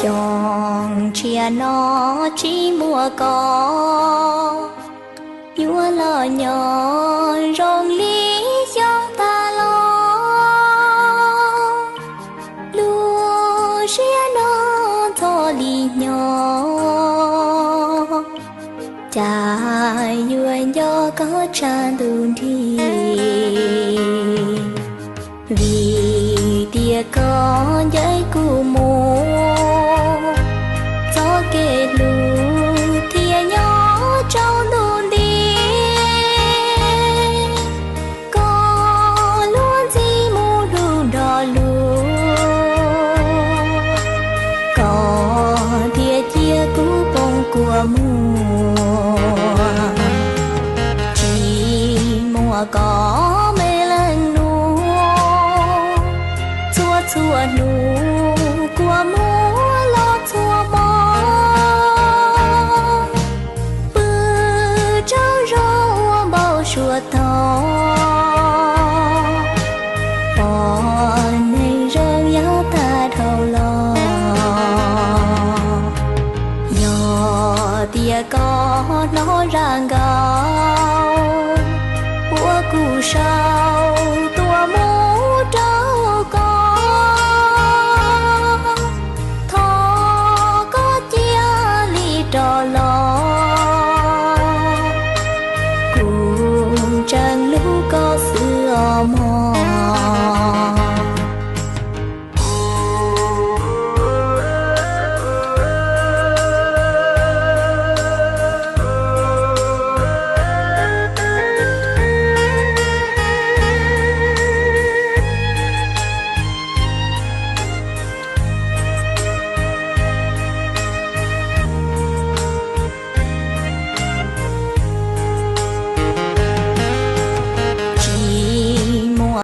chọn chia nó chỉ mùa có nhua lò nhỏ rong lý dòng ta lo lúa chia nó thọ lì nhỏ cha yuan do có tràn đun thì vì tia có giấy cu mô gió kê lù tia nhỏ trong đun đi có luôn gì mù đu đỏ lù có tia chia cú bông của mùa chỉ mùa có